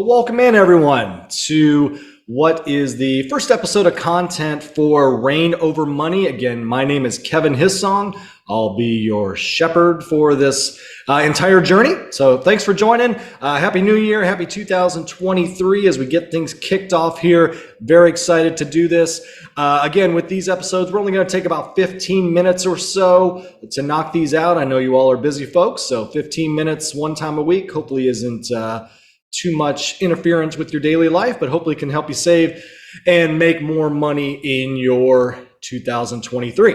Well, welcome in everyone to what is the first episode of content for Reign Over Money. Again, my name is Kevin Hissong. I'll be your shepherd for this entire journey. So thanks for joining. Happy New Year. Happy 2023 as we get things kicked off here. Very excited to do this. Again, with these episodes, we're only going to take about 15 minutes or so to knock these out. I know you all are busy folks, so 15 minutes one time a week hopefully isn't too much interference with your daily life, but hopefully can help you save and make more money in your 2023.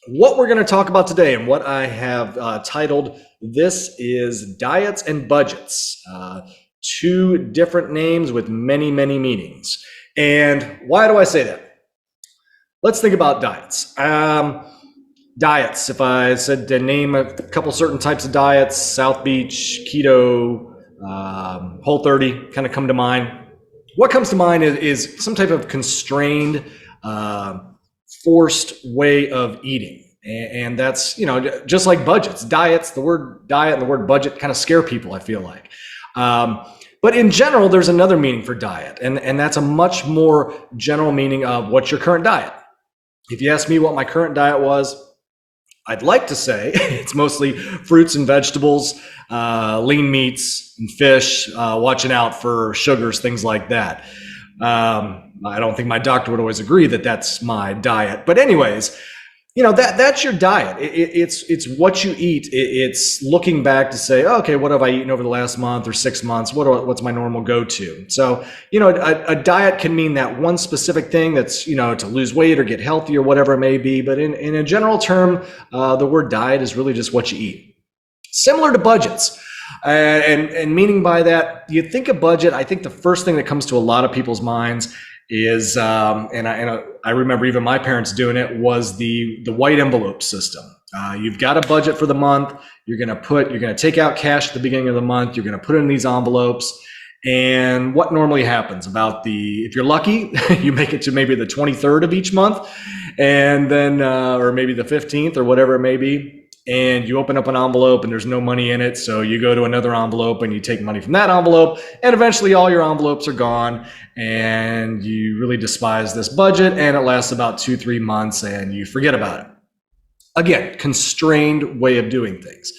What we're going to talk about today and what I have titled, this is Diets and Budgets. Two different names with many, many meanings. And why do I say that? Let's think about diets. Diets, if I said to name a couple certain types of diets, South Beach, keto, Whole30 kind of come to mind. What comes to mind is some type of constrained, forced way of eating. And that's, just like budgets, diets, the word diet and the word budget kind of scare people, I feel like. But in general, there's another meaning for diet, and that's a much more general meaning of what's your current diet. If you ask me what my current diet was, I'd like to say it's mostly fruits and vegetables, lean meats and fish, watching out for sugars, things like that. I don't think my doctor would always agree that that's my diet. But anyways, that's your diet. It's what you eat. It's looking back to say, okay, what have I eaten over the last month or 6 months? What's my normal go-to? So, a diet can mean that one specific thing that's, to lose weight or get healthy or whatever it may be. But in a general term, the word diet is really just what you eat. Similar to budgets. And meaning by that, you think of budget, I think the first thing that comes to a lot of people's minds is, I remember even my parents doing it, was the white envelope system. You've got a budget for the month. You're going to take out cash at the beginning of the month. You're going to put it in these envelopes. And what normally happens if you're lucky, you make it to maybe the 23rd of each month, and then, or maybe the 15th or whatever it may be. And you open up an envelope and there's no money in it. So you go to another envelope and you take money from that envelope, and eventually all your envelopes are gone and you really despise this budget, and it lasts about 2-3 months and you forget about it. Again, constrained way of doing things.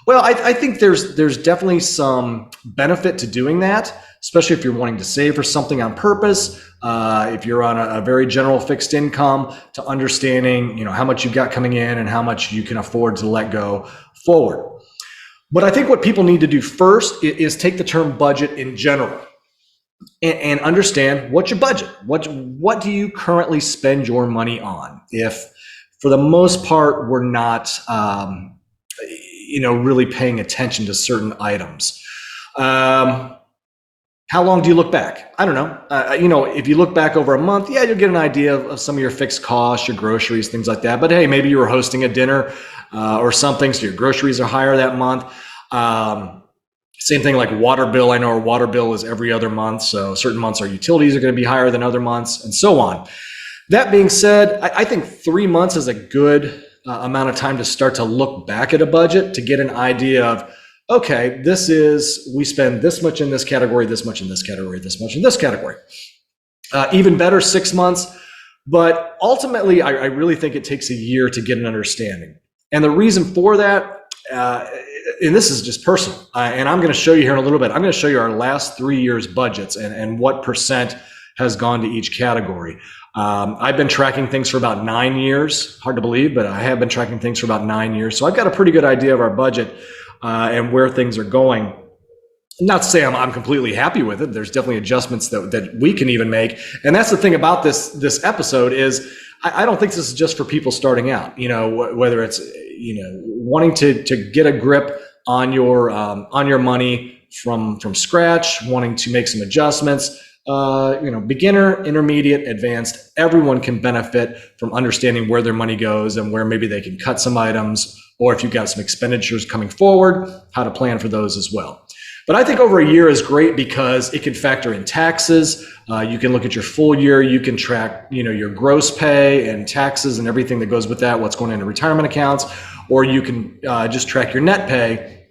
Well, I think there's definitely some benefit to doing that, especially if you're wanting to save for something on purpose. If you're on a very general fixed income, to understanding, how much you've got coming in and how much you can afford to let go forward. But I think what people need to do first is take the term budget in general and understand what's your budget. What do you currently spend your money on? If for the most part, we're not, really paying attention to certain items. How long do you look back? I don't know. If you look back over a month, you'll get an idea of some of your fixed costs, your groceries, things like that. But hey, maybe you were hosting a dinner or something, so your groceries are higher that month. Same thing like water bill. I know our water bill is every other month, so certain months our utilities are going to be higher than other months, and so on. That being said, I think 3 months is a good amount of time to start to look back at a budget to get an idea of, okay, we spend this much in this category, this much in this category, this much in this category. Even better, 6 months. But ultimately, I really think it takes a year to get an understanding. And the reason for that, and this is just personal, and I'm going to show you here in a little bit, I'm going to show you our last 3 years' budgets and what percent has gone to each category. I've been tracking things for about 9 years. Hard to believe, but I have been tracking things for about 9 years. So I've got a pretty good idea of our budget and where things are going. Not to say I'm completely happy with it. There's definitely adjustments that we can even make. And that's the thing about this episode is I don't think this is just for people starting out, whether it's, wanting to get a grip on your money from scratch, wanting to make some adjustments. Beginner, intermediate, advanced, everyone can benefit from understanding where their money goes and where maybe they can cut some items, or if you've got some expenditures coming forward, how to plan for those as well. But I think over a year is great because it can factor in taxes. You can look at your full year. You can track, your gross pay and taxes and everything that goes with that, what's going into retirement accounts, or you can just track your net pay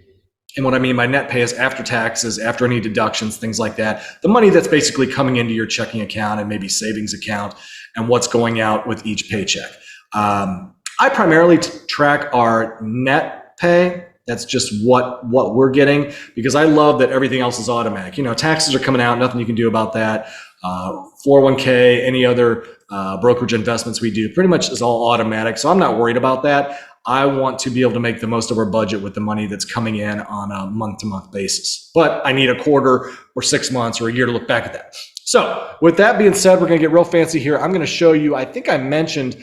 And what I mean by net pay is after taxes, after any deductions, things like that. The money that's basically coming into your checking account and maybe savings account and what's going out with each paycheck. I primarily track our net pay. That's just what we're getting, because I love that everything else is automatic. You know, taxes are coming out, nothing you can do about that. 401k, any other brokerage investments we do, pretty much is all automatic. So I'm not worried about that. I want to be able to make the most of our budget with the money that's coming in on a month-to-month basis. But I need a quarter or 6 months or a year to look back at that. So with that being said, we're going to get real fancy here. I'm going to show you, I think I mentioned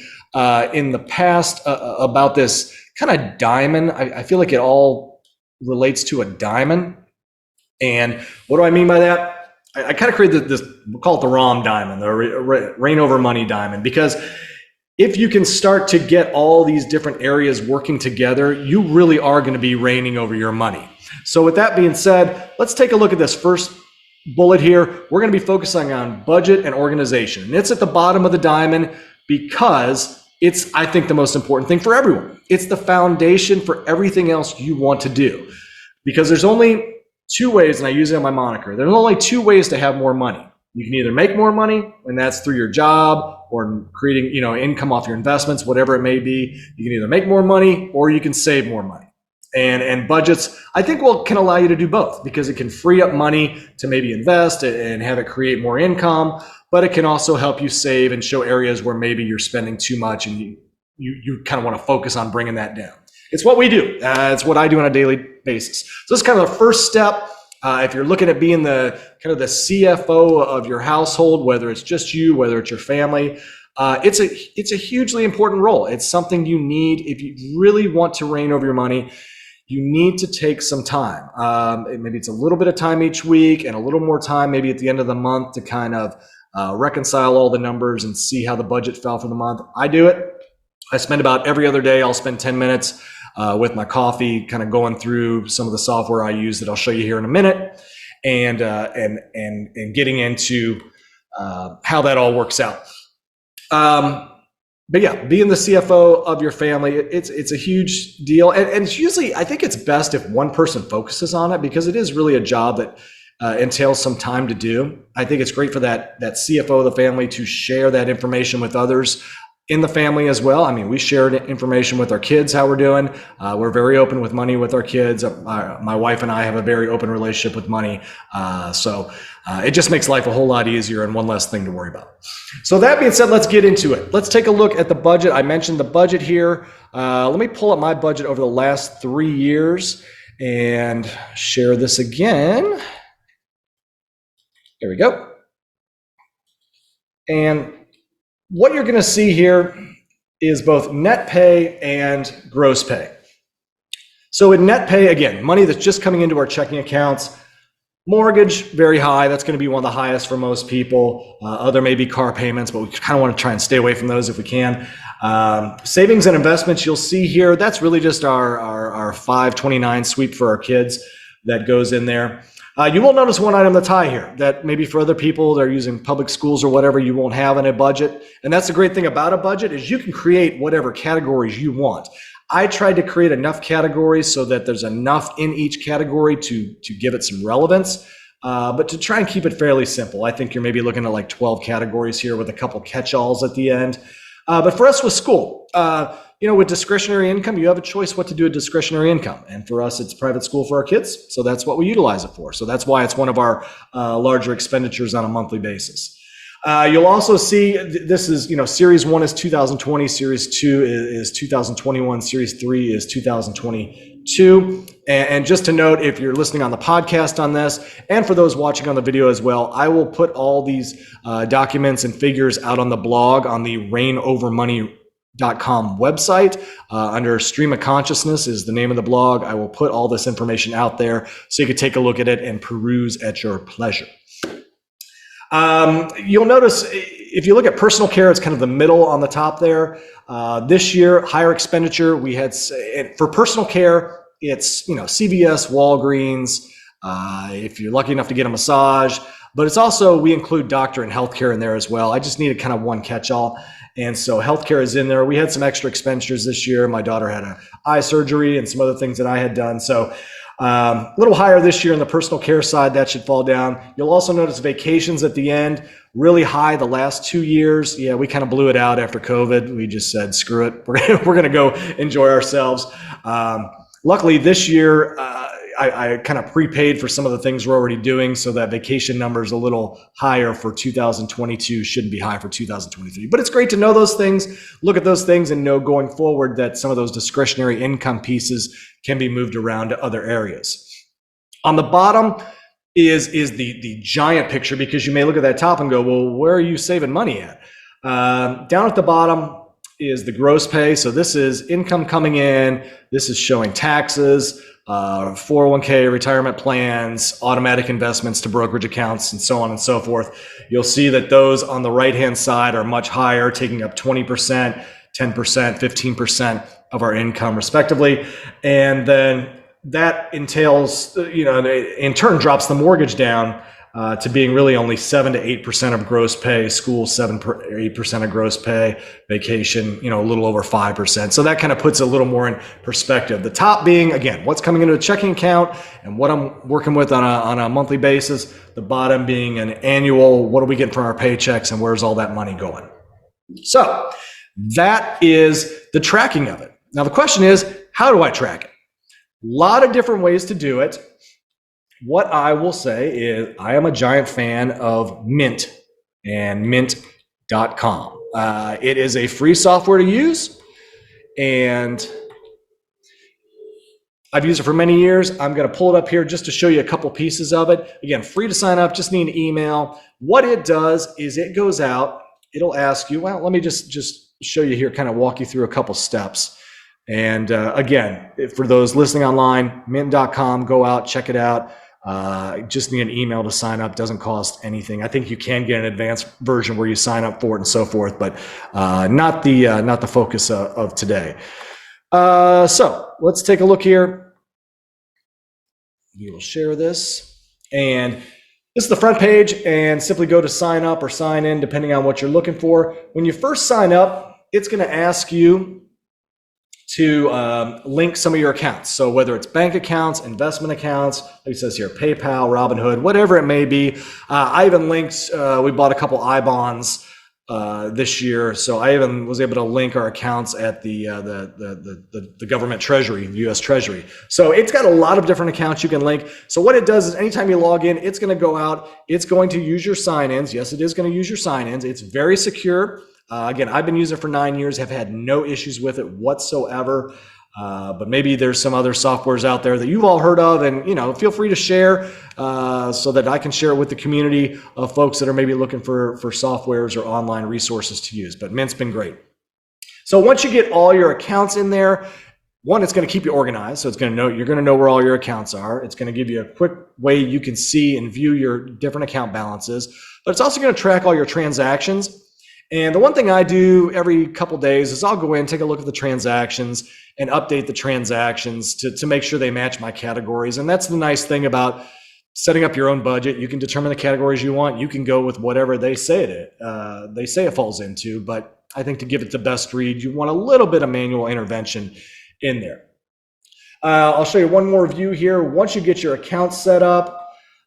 in the past about this kind of diamond. I feel like it all relates to a diamond. And what do I mean by that? I kind of created this, we'll call it the ROM diamond, the reign over money diamond, because if you can start to get all these different areas working together, you really are going to be reigning over your money. So with that being said, let's take a look at this first bullet here. We're going to be focusing on budget and organization. And it's at the bottom of the diamond because it's, I think, the most important thing for everyone. It's the foundation for everything else you want to do. Because there's only two ways, and I use it on my moniker, there's only two ways to have more money. You can either make more money, and that's through your job or creating, income off your investments, whatever it may be. You can either make more money or you can save more money. And budgets, I think, can allow you to do both, because it can free up money to maybe invest and have it create more income, but it can also help you save and show areas where maybe you're spending too much and you kind of want to focus on bringing that down. It's what we do. It's what I do on a daily basis. So this is kind of the first step. If you're looking at being the kind of the CFO of your household, whether it's just you, whether it's your family, it's a hugely important role. It's something you need if you really want to reign over your money. You need to take some time. Maybe it's a little bit of time each week and a little more time maybe at the end of the month to kind of reconcile all the numbers and see how the budget fell for the month. I do it. I spend about every other day. I'll spend 10 minutes with my coffee, kind of going through some of the software I use that I'll show you here in a minute, and getting into how that all works out. But yeah, being the CFO of your family, it's a huge deal, and it's usually, I think it's best if one person focuses on it, because it is really a job that entails some time to do. I think it's great for that CFO of the family to share that information with others in the family as well. I mean, we share information with our kids, how we're doing. We're very open with money with our kids. My wife and I have a very open relationship with money. So it just makes life a whole lot easier and one less thing to worry about. So that being said, let's get into it. Let's take a look at the budget. I mentioned the budget here. Let me pull up my budget over the last 3 years and share this again. There we go. And what you're going to see here is both net pay and gross pay. So in net pay, again, money that's just coming into our checking accounts. Mortgage, very high. That's going to be one of the highest for most people. Other maybe car payments, but we kind of want to try and stay away from those if we can. Savings and investments, you'll see here, that's really just our 529 sweep for our kids that goes in there. You will notice one item that's high here that maybe for other people that are using public schools or whatever, you won't have in a budget. And that's the great thing about a budget, is you can create whatever categories you want. I tried to create enough categories so that there's enough in each category to give it some relevance, but to try and keep it fairly simple. I think you're maybe looking at like 12 categories here with a couple catch-alls at the end. But for us with school, with discretionary income, you have a choice what to do with discretionary income. And for us, it's private school for our kids. So that's what we utilize it for. So that's why it's one of our larger expenditures on a monthly basis. You'll also see this is, Series 1 is 2020, Series 2 is 2021, Series 3 is 2022. And just to note, if you're listening on the podcast on this, and for those watching on the video as well, I will put all these documents and figures out on the blog on the reignovermoney.com website. Under Stream of Consciousness is the name of the blog. I will put all this information out there so you can take a look at it and peruse at your pleasure. You'll notice if you look at personal care, it's kind of the middle on the top there. This year, higher expenditure. We had, for personal care, it's, CVS, Walgreens, if you're lucky enough to get a massage, but it's also, we include doctor and healthcare in there as well. I just needed kind of one catch-all. And so healthcare is in there. We had some extra expenditures this year. My daughter had an eye surgery and some other things that I had done. So A little higher this year on the personal care side, that should fall down. You'll also notice vacations at the end, really high the last 2 years. Yeah, we kind of blew it out after COVID. We just said, screw it. We're going to go enjoy ourselves. Luckily this year, I kind of prepaid for some of the things we're already doing, so that vacation number is a little higher for 2022, shouldn't be high for 2023. But it's great to know those things, look at those things, and know going forward that some of those discretionary income pieces can be moved around to other areas. On the bottom is the giant picture, because you may look at that top and go, well, where are you saving money at? Down at the bottom is the gross pay. So this is income coming in. This is showing taxes, 401k, retirement plans, automatic investments to brokerage accounts, and so on and so forth. You'll see that those on the right-hand side are much higher, taking up 20%, 10%, 15% of our income respectively. And then that entails, in turn drops the mortgage down to being really only 7 to 8% of gross pay, school 7 or 8% of gross pay, vacation, a little over 5%. So that kind of puts a little more in perspective. The top being, again, what's coming into a checking account and what I'm working with on a monthly basis. The bottom being an annual, what are we getting from our paychecks and where's all that money going? So that is the tracking of it. Now the question is, how do I track it? A lot of different ways to do it. What I will say is I am a giant fan of Mint and mint.com. It is a free software to use, and I've used it for many years. I'm going to pull it up here just to show you a couple pieces of it. Again, free to sign up, just need an email. What it does is it goes out, it'll ask you, well, let me just show you here, kind of walk you through a couple steps. And again, for those listening online, mint.com, go out, check it out. Just need an email to sign up, doesn't cost anything. I think you can get an advanced version where you sign up for it and so forth, but not the focus of today. So let's take a look here. We will share this, and this is the front page, and simply go to sign up or sign in depending on what you're looking for. When you first sign up, it's going to ask you to link some of your accounts. So whether it's bank accounts, investment accounts, like it says here, PayPal, Robinhood, whatever it may be. I even linked, we bought a couple I-bonds this year. So I even was able to link our accounts at the government treasury, the US Treasury. So it's got a lot of different accounts you can link. So what it does is anytime you log in, it's going to go out, it's going to use your sign-ins. Yes, it is going to use your sign-ins. It's very secure. Again, I've been using it for 9 years, have had no issues with it whatsoever. But maybe there's some other softwares out there that you've all heard of, and feel free to share so that I can share it with the community of folks that are maybe looking for softwares or online resources to use. But Mint's been great. So once you get all your accounts in there, one, it's going to keep you organized. So you're going to know where all your accounts are. It's going to give you a quick way you can see and view your different account balances. But it's also going to track all your transactions. And the one thing I do every couple days is I'll go in, take a look at the transactions and update the transactions to make sure they match my categories. And that's the nice thing about setting up your own budget. You can determine the categories you want. You can go with whatever they say it falls into. But I think to give it the best read, you want a little bit of manual intervention in there. I'll show you one more view here. Once you get your account set up,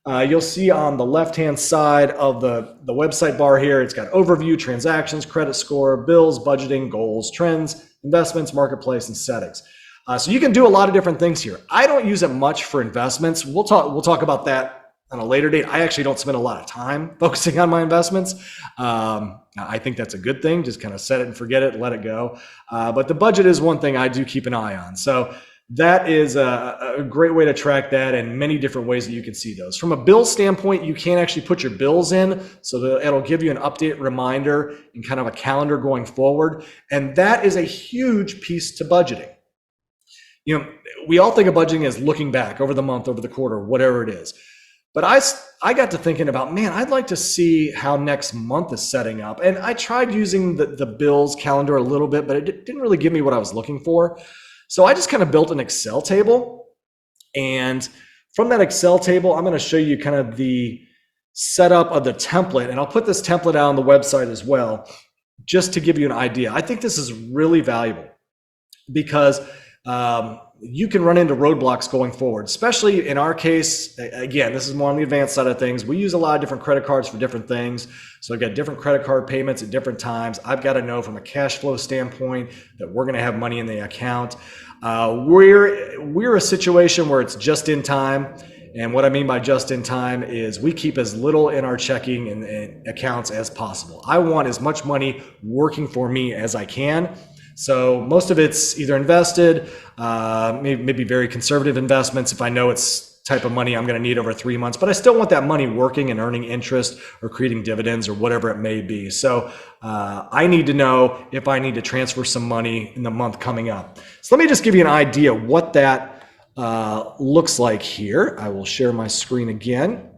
you'll see on the left-hand side of the website bar here, it's got overview, transactions, credit score, bills, budgeting, goals, trends, investments, marketplace, and settings. So you can do a lot of different things here. I don't use it much for investments. We'll talk about that on a later date. I actually don't spend a lot of time focusing on my investments. I think that's a good thing. Just kind of set it and forget it, let it go. But the budget is one thing I do keep an eye on. So that is a great way to track that, and many different ways that you can see those. From a bill standpoint, you can actually put your bills in, so it'll give you an update reminder and kind of a calendar going forward. And that is a huge piece to budgeting. We all think of budgeting as looking back over the month, over the quarter, whatever it is. But I got to thinking about, man, I'd like to see how next month is setting up. And I tried using the bills calendar a little bit, but it didn't really give me what I was looking for. So I just kind of built an Excel table, and from that Excel table, I'm going to show you kind of the setup of the template, and I'll put this template out on the website as well, just to give you an idea. I think this is really valuable because you can run into roadblocks going forward, especially in our case. Again, this is more on the advanced side of things. We use a lot of different credit cards for different things. So I've got different credit card payments at different times. I've got to know from a cash flow standpoint that we're going to have money in the account. We're a situation where it's just in time. And what I mean by just in time is we keep as little in our checking and accounts as possible. I want as much money working for me as I can. So most of it's either invested, maybe very conservative investments if I know it's type of money I'm going to need over 3 months, but I still want that money working and earning interest or creating dividends or whatever it may be. So I need to know if I need to transfer some money in the month coming up. So let me just give you an idea what that looks like here. I will share my screen again.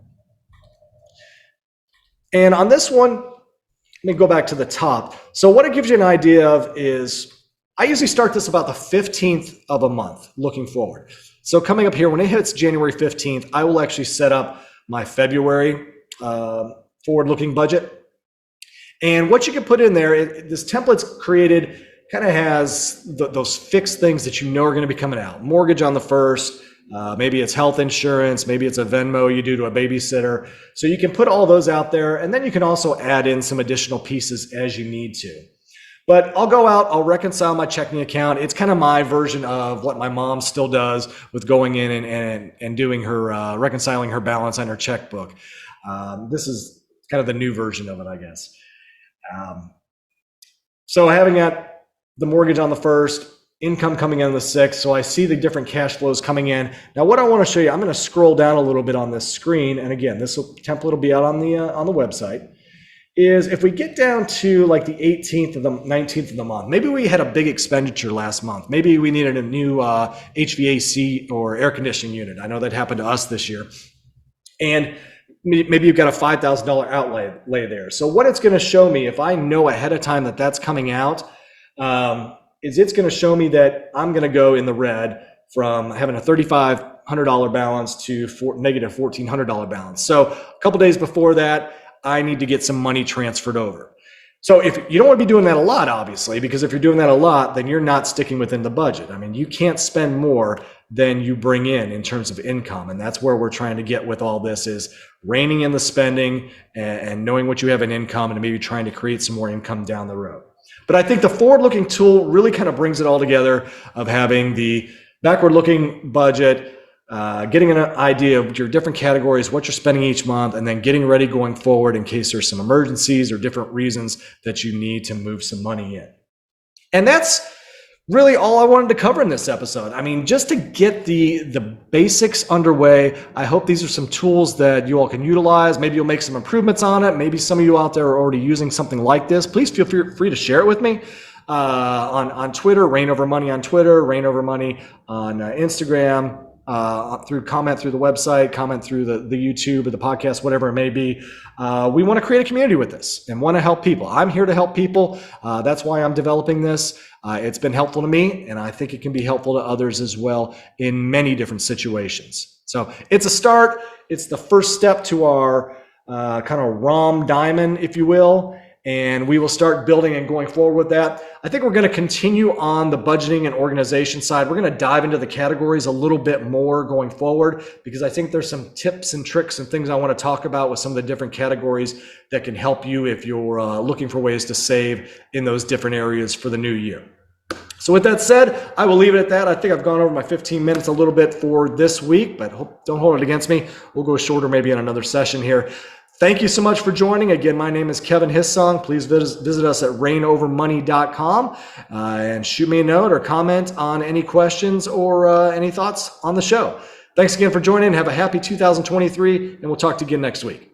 And on this one, let me go back to the top. So what it gives you an idea of is I usually start this about the 15th of a month looking forward. So coming up here, when it hits January 15th, I will actually set up my February forward-looking budget. And what you can put in there, this template's created, kind of has those fixed things that you know are going to be coming out. Mortgage on the 1st, maybe it's health insurance, maybe it's a Venmo you do to a babysitter. So you can put all those out there, and then you can also add in some additional pieces as you need to. But I'll go out, I'll reconcile my checking account. It's kind of my version of what my mom still does with going in and doing her, reconciling her balance on her checkbook. This is kind of the new version of it, I guess. So having got the mortgage on the 1st, income coming in on the 6th, so I see the different cash flows coming in. Now what I want to show you, I'm going to scroll down a little bit on this screen, and again, this template will be out on the website, is if we get down to like the 18th or the 19th of the month, maybe we had a big expenditure last month. Maybe we needed a new HVAC or air conditioning unit. I know that happened to us this year. And maybe you've got a $5,000 outlay there. So what it's going to show me, if I know ahead of time that that's coming out, is it's going to show me that I'm going to go in the red from having a $3,500 balance to negative $1,400 balance. So a couple days before that, I need to get some money transferred over. So if you don't want to be doing that a lot, obviously, because if you're doing that a lot, then you're not sticking within the budget. I mean, you can't spend more than you bring in terms of income. And that's where we're trying to get with all this, is reining in the spending and knowing what you have in income and maybe trying to create some more income down the road. But I think the forward-looking tool really kind of brings it all together, of having the backward-looking budget, getting an idea of your different categories, what you're spending each month, and then getting ready going forward in case there's some emergencies or different reasons that you need to move some money in. And that's really all I wanted to cover in this episode. I mean, just to get the basics underway. I hope these are some tools that you all can utilize. Maybe you'll make some improvements on it. Maybe some of you out there are already using something like this. Please feel free to share it with me on Twitter, Reign Over Money on Twitter, Reign Over Money on Instagram, comment through the website, comment through the YouTube or the podcast, whatever it may be. We want to create a community with this and want to help people. I'm here to help people. That's why I'm developing this. It's been helpful to me, and I think it can be helpful to others as well in many different situations. So it's a start. It's the first step to our kind of ROM diamond, if you will. And we will start building and going forward with that. I think we're going to continue on the budgeting and organization side. We're going to dive into the categories a little bit more going forward, because I think there's some tips and tricks and things I want to talk about with some of the different categories that can help you if you're looking for ways to save in those different areas for the new year. So with that said, I will leave it at that. I think I've gone over my 15 minutes a little bit for this week, but don't hold it against me. We'll go shorter maybe in another session here. Thank you so much for joining. Again, my name is Kevin Hissong. Please visit us at reignovermoney.com and shoot me a note or comment on any questions or any thoughts on the show. Thanks again for joining. Have a happy 2023, and we'll talk to you again next week.